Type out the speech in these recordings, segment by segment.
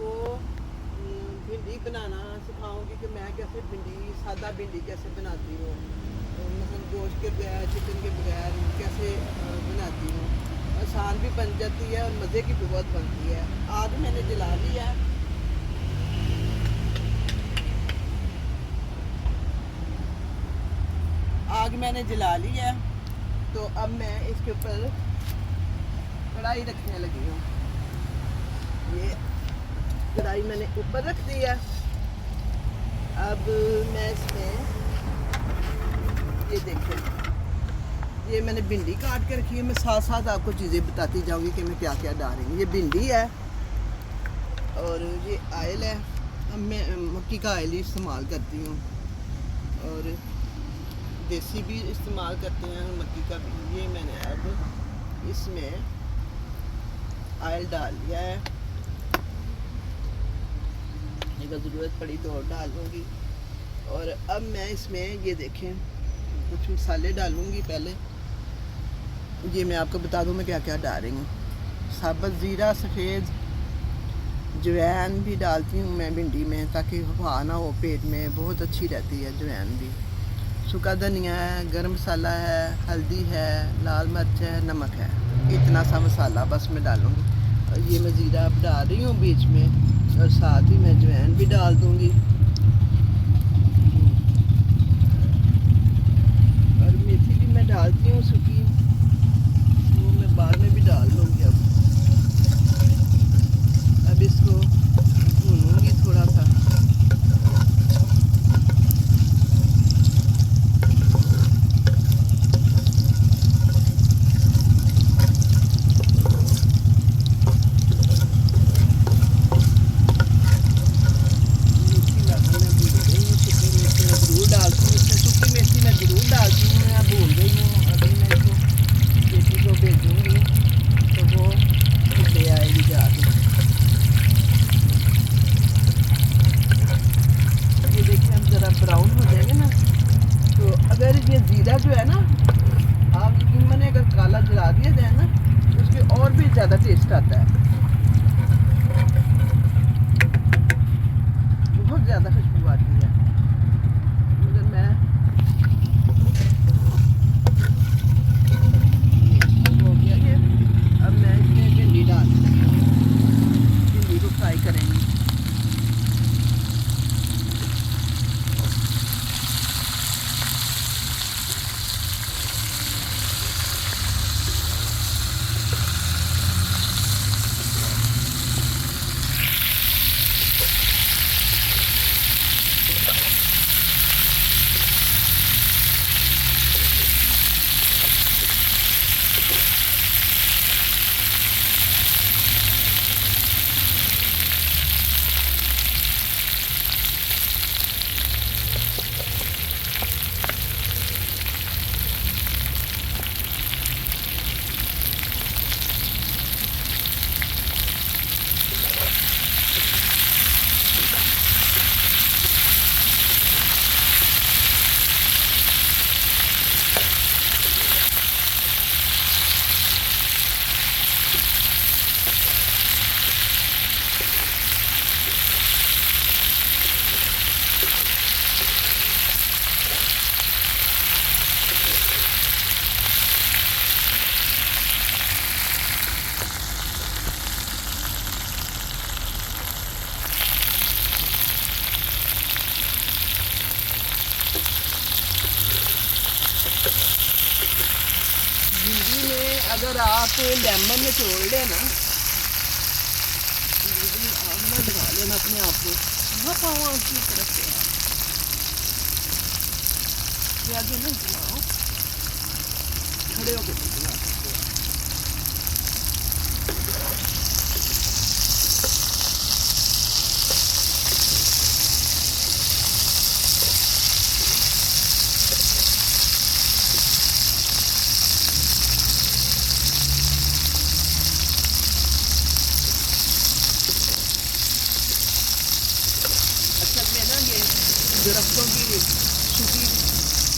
आपको भिंडी बनाना सिखाऊंगी कि मैं कैसे भिंडी सादा भिंडी कैसे बनाती हूँ। मतलब गोश्त के बगैर चिकन के बगैर कैसे बनाती हूँ। आसान भी बन जाती है और मज़े की भी बहुत बनती है। आग मैंने जला लिया है। आग मैंने जला ली है, तो अब मैं इसके ऊपर कढ़ाई रखने लगी हूँ। ये कढ़ाई मैंने ऊपर रख दी है। अब मैं इसमें ये देखें, ये मैंने भिंडी काट के रखी है। मैं साथ साथ आपको चीज़ें बताती जाऊंगी कि मैं क्या क्या डालूंगी। ये भिंडी है और ये ऑयल है। अब मैं मक्की का ऑयल ही इस्तेमाल करती हूँ और देसी भी इस्तेमाल करते हैं मक्की का भी। ये मैंने अब इसमें ऑयल डाल लिया है। अगर ज़रूरत पड़ी तो और डाल लूँगी। और अब मैं इसमें ये देखें कुछ मसाले डालूँगी। पहले ये मैं आपको बता दूँ मैं क्या क्या डाल रही हूँ। साबुत ज़ीरा, सफ़ेद जवैन भी डालती हूँ मैं भिंडी में, ताकि हवा ना हो पेट में, बहुत अच्छी रहती है जवैन भी। सूखा धनिया है, गरम मसाला है, हल्दी है, लाल मिर्च है, नमक है। इतना सा मसाला बस मैं डालूँगी। और ये मैं ज़ीरा अब डाल रही हूँ बीच में, और साथ ही मैं अजवाइन भी डाल दूँगी। और मेथी भी मैं डालती हूँ सूखी, वो मैं बाद में भी डाल दूँगी। अब इसको भूनूँगी थोड़ा सा। ब्राउन हो जाएंगे ना, तो अगर ये ज़ीरा जो है ना, आप यकीन माने अगर काला जला दिया जाए ना तो उसके और भी ज़्यादा टेस्ट आता है। बहुत ज़्यादा खुशबू आती है। मगर मैं हो गया ये। अब मैं इसमें भिंडी डाल भिंडी को फ्राई करेंगे। भिंडी में अगर आप लेमन निचोड़ लेना, आमना लगा लेना अपने आप को, वहाँ पाओ आपकी तरफ से ज़्यादा नहीं चलाओ, खड़े होकर चला सकते हो। दरख्तों की सूखी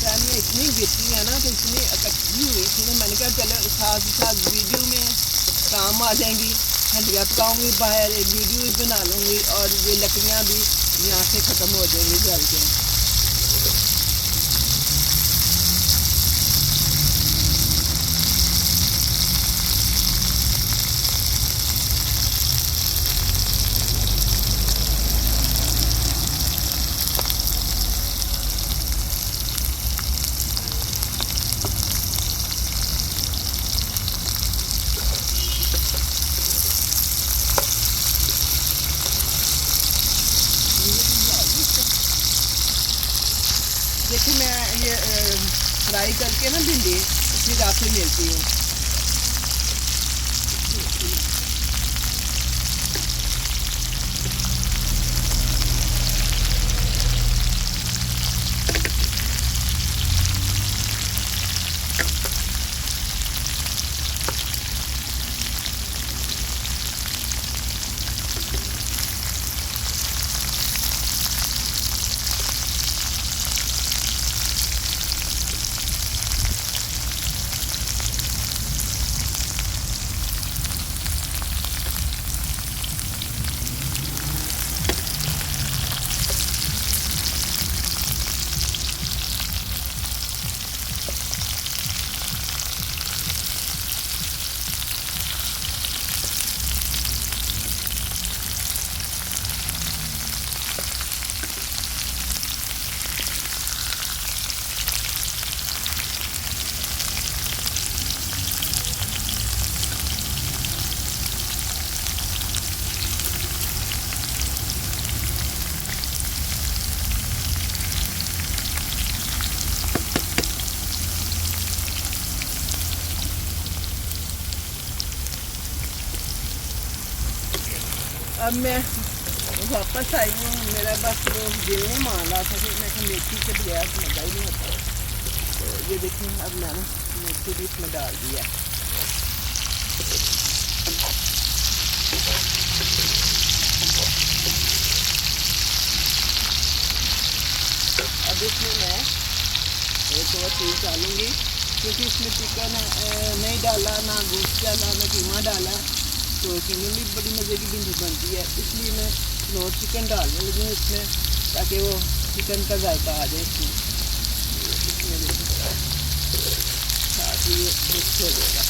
टहनियाँ इतनी गिरती हैं ना, तो इतनी इकट्ठी हुई थी ना, मैंने कहा चलो साथ साथ वीडियो में काम आ जाएंगी। हंडिया पकाऊंगी, बाहर वीडियो भी बना लूँगी और ये लकड़ियाँ भी यहाँ से ख़त्म हो जाएंगी जल के। देखिए मैं ये फ्राई करके ना भिंडी फिर आपसे मिलती हूँ। अब मैं वापस आई हूँ, मेरा बस वो दिल नहीं मान रहा था कि मैं मेथी के बगैर मज़ा ही नहीं होता। तो ये देखिए अब मैंने मेथी भी इसमें डाल दिया। अब इसमें मैं एक और चीज़ डालूँगी, क्योंकि इसमें चिकन नहीं डाला, ना गोश्त डाला, ना कीमा डाला, तो कीमे भी बड़ी मज़े की भिंडी बनती है। इसलिए मैं नो चिकन डालने लगी हूँ इसमें, ताकि वो चिकन का जायका आ जाए इसमें साथ ही मिक्स हो जाएगा।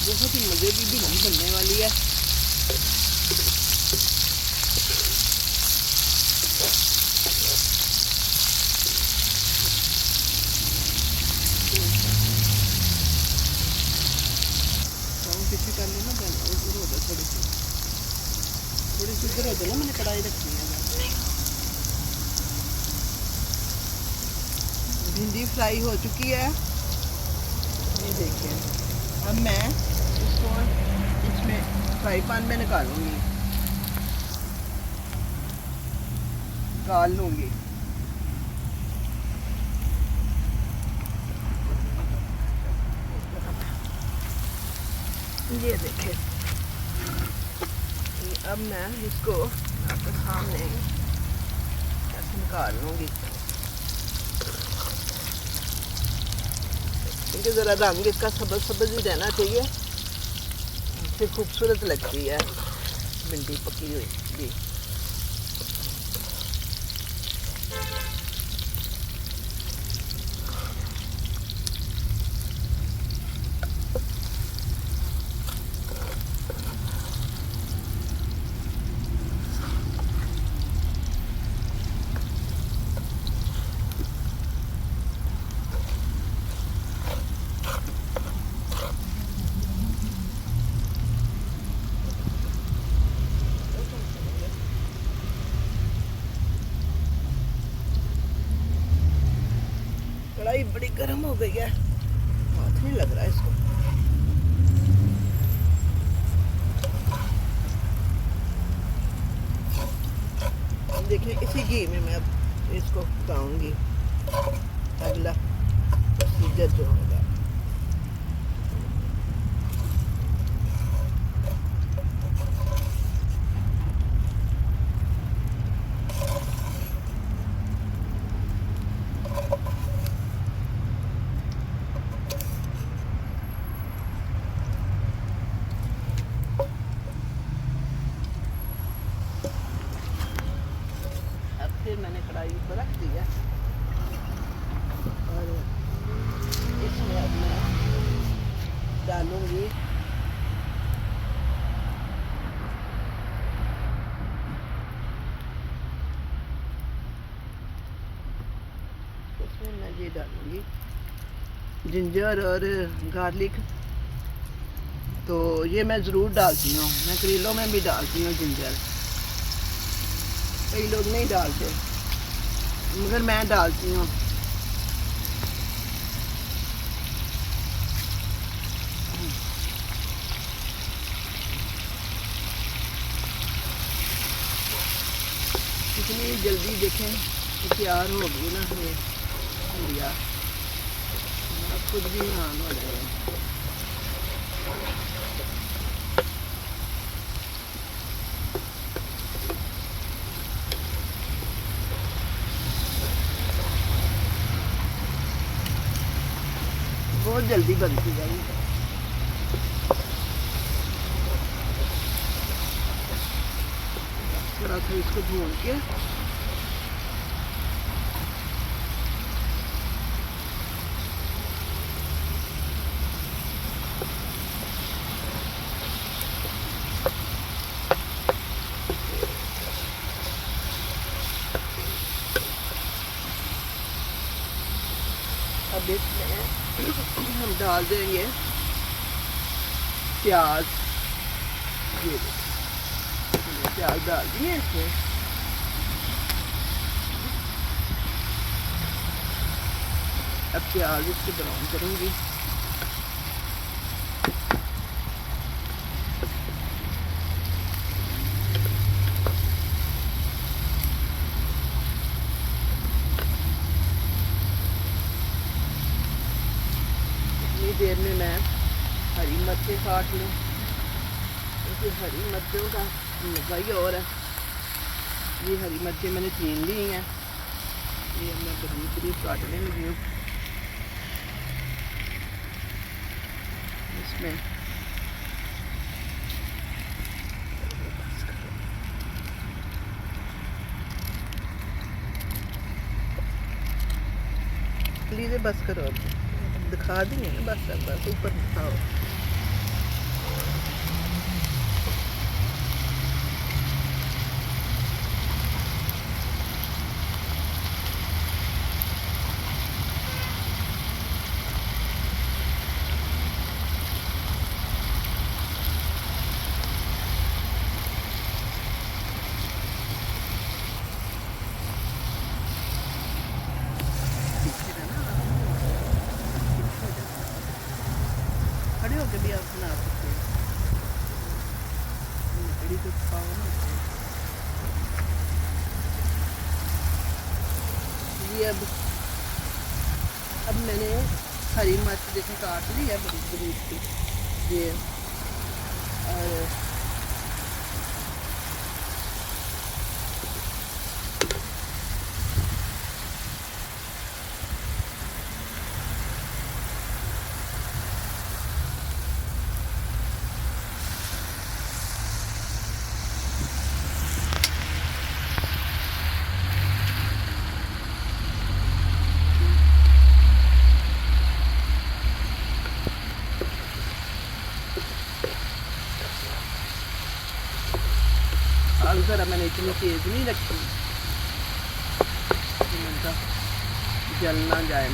बहुत ही मज़े की भिंडी बनने वाली है। पीछे कर लेना, उधर हो जाए थोड़ी सी उधर हो जाए ना, मैंने कढ़ाई रखी है। भिंडी फ्राई हो चुकी है, ये देखिए। अब मैं इसको इसमें फ्राई पैन में निकालूंगी, निकाल लूँगी। ये देखिए, अब मैं इसको आपके सामने ऐसे निकाल लूँगी, क्योंकि ज़रा रंग इसका सब्ज़ ही रहना चाहिए, फिर खूबसूरत लगती है भिंडी पकी हुई भी। कढ़ाई बड़ी गर्म हो गई है, हाथ नहीं लग रहा है इसको। देखिए इसी घी में मैं अब इसको पकाऊंगी, अगला प्रोसीजर जो होगा। फिर मैंने कढ़ाई ऊपर रख दिया और इसमें अब मैं डालूंगी इसमें मैं ये डालूंगी जिंजर और गार्लिक। तो ये मैं ज़रूर डालती हूँ, मैं करेलों में भी डालती हूँ जिंजर। कई लोग नहीं डालते मगर मैं डालती हूँ। कितनी जल्दी देखें तैयार हो गई ना ये इंडिया, खुद भी हैरान हो जाए। बहुत जल्दी बनती है ये। थोड़ा सा इसको भून के अब इसमें हम डाल देंगे प्याज। ये प्याज डाल दिए इसमें। अब प्याज इसको ब्राउन करूंगी। इतनी देर में मैं हरी मिर्चें काट लूँ, क्योंकि हरी मिर्चों का मज़ा ही और है। ये हरी मिर्चें मैंने 3 ली हैं, ये मैं करीब करीब काटने लगी हूँ। इसमें प्लीज़ बस करो, दिखा देंगे ना, बस ऊपर दिखाओ। खड़े होकर भी आप बना सकते हैं, लकड़ी को पाओ ना। ये अब मैंने हरी मिर्च जैसे काट ली है बड़ी बड़ी सी ये, और आलू ज़रा मैंने इतनी तेज़ नहीं रखी, जल ना जाए।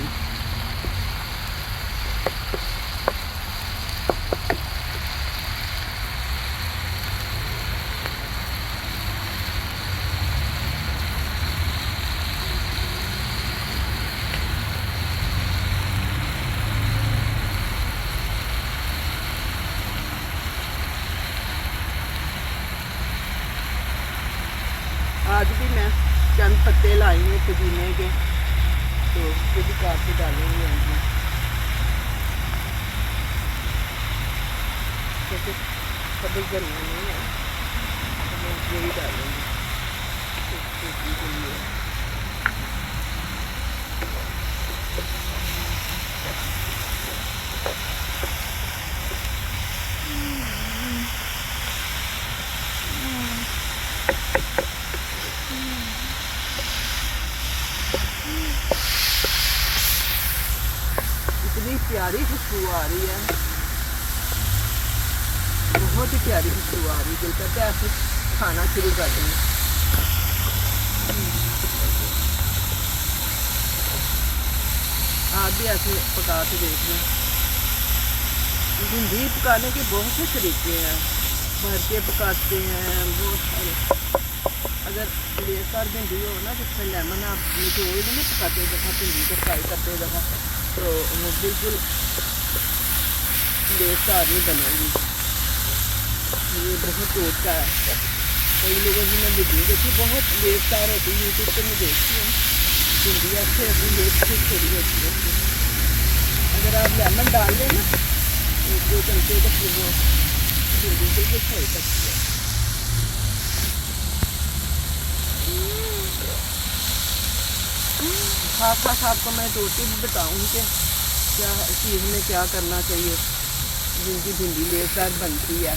आज भी मैं चंद पत्ते लाई हूँ पुदीने के, तो उसको भी काट के डालेंगे उनमें, क्योंकि कभी करना नहीं है तो यही डालेंगे के लिए। प्यारी खुशबू आ रही है, बहुत ही प्यारी खुशबू आ रही है। दिल करता है ऐसे खाना शुरू कर दें। आप भी ऐसे पका के देख लें। भिंडी पकाने के बहुत से तरीके हैं, भर के पकाते हैं बहुत सारे। अगर लेकर भिंडी हो ना, जिसमें लेमन आप निचोड़ दें ना पकाते दफ़ा, भिंडी को फ्राई करते दफ़ा, तो वो बिल्कुल बेकार नहीं बनेगी। ये बहुत टोटका है। कई लोगों की मैं भिंडी देखी बहुत बेकार होती है, यूट्यूब पर मैं देखती हूँ। भिंडी अच्छी होती है, थोड़ी होती है। अगर आप लेमन डाल दें ना 1-2 चमचे, तो फिर वो भिंडी बिल्कुल सही सकती है। खास आपको मैं 2 टिप्स बताऊँगी कि क्या चीज़ में क्या करना चाहिए जिनकी भिंडी लेकर बनती है।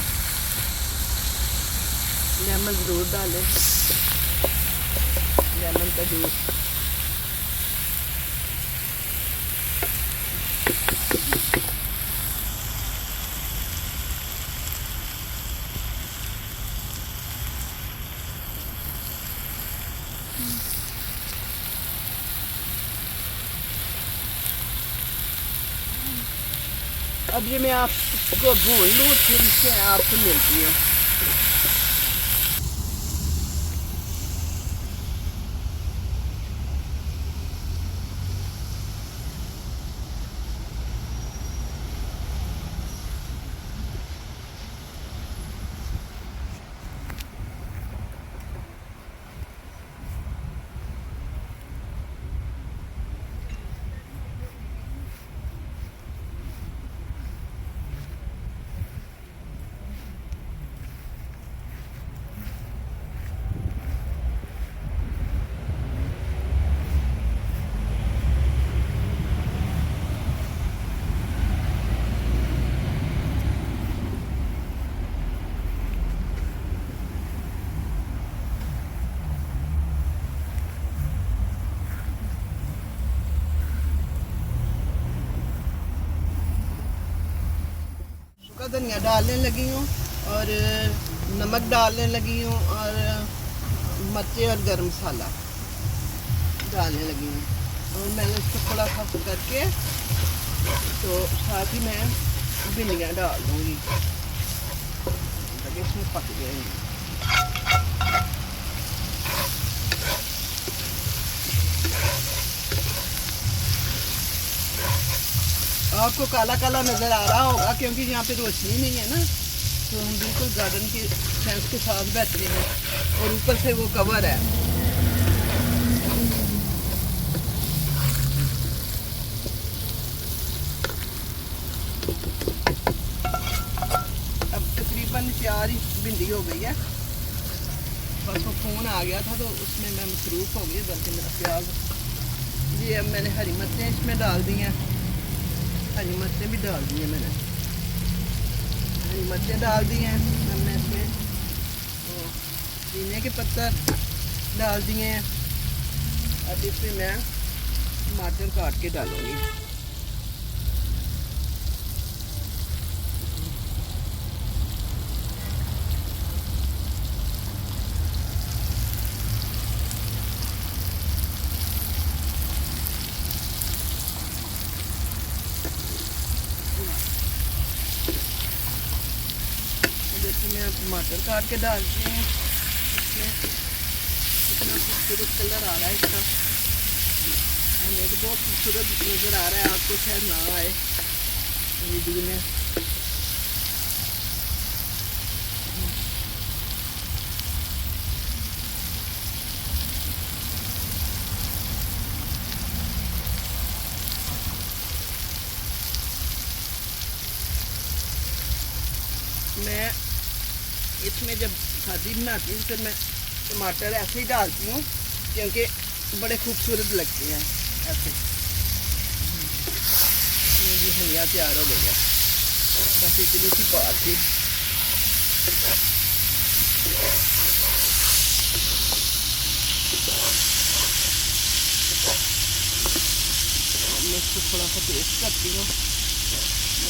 लेमन ज़रूर डालें, लेमन का जूस। अब ये मैं आपको भून लूँ, फिर से आपसे मिलती हूँ। धनिया डालने लगी हूँ और नमक डालने लगी हूँ और मिर्ची और गरम मसाला डालने लगी हूँ। और मैंने इसको थोड़ा सा करके तो साथ ही मैं भिंडियाँ डाल दूँगी ताकि इसमें पक जाएंगी। आपको काला काला नज़र आ रहा होगा क्योंकि यहाँ पे रोशनी नहीं है ना, तो हम बिल्कुल गार्डन के सेंस के साथ बैठे हैं और ऊपर से वो कवर है। अब तकरीबन 4 भिंडी हो गई है, बस वो फ़ोन आ गया था तो उसमें मैं मसरूफ़ हो गई। बल्कि मेरा प्याज जी, अब मैंने हरी मिर्चें इसमें डाल दी हैं, हरी मिर्चें भी डाल दी हैं मैंने, हरी मिर्चें डाल दी हैं। हमने इसमें धनिया के पत्ता डाल दिए हैं। अब इसमें मैं टमाटर काट के डालूँगी। मैं टमाटर काट के डालती हूँ। इसमें कितना खूबसूरत कलर आ रहा है इसका, हमें तो बहुत खूबसूरत नज़र आ रहा है, आपको शायद ना आए वीडियो में। मैं इसमें जब सब्जी बनाती हूँ तो मैं टमाटर ऐसे ही डालती हूँ क्योंकि बड़े खूबसूरत लगते हैं ऐसे। जी धनिया तैयार हो गई है, बस इतनी सी बात थी। मैं इसको थोड़ा सा पेस्ट करती हूँ।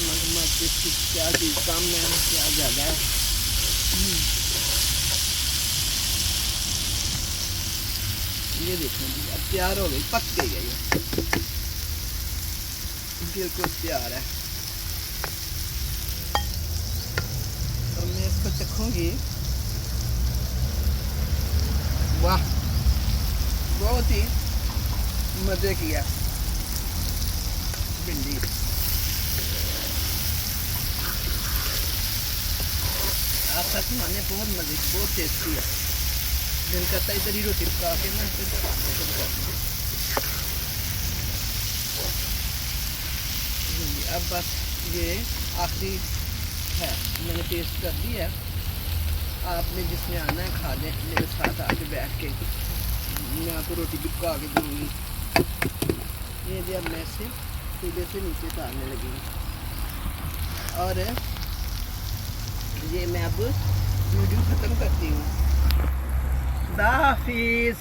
मगरमच्छ इसकी क्या चीज़ कम है क्या ज़्यादा है। ये देखो जी अब तैयार हो गई, पक गई है ये, बिल्कुल तैयार है। तो मैं इसको चखूँगी। वाह, बहुत ही मज़े की है भिंडी। आप सच माने बहुत मज़े की, बहुत टेस्टी है। दिल करता है इधर ही रोटी पका के ना फिर अब बस ये आखिरी है, मैंने टेस्ट कर दी है। आपने जिसमें आना है खा लें, मेरे साथ आके बैठ के, मैं आपको रोटी भी पका के दूँगी। ये जी अब मैं से चूल्हे से नीचे उतारने लगी हूँ और ये मैं अब वीडियो ख़त्म करती हूँ। खुदा हाफिज़।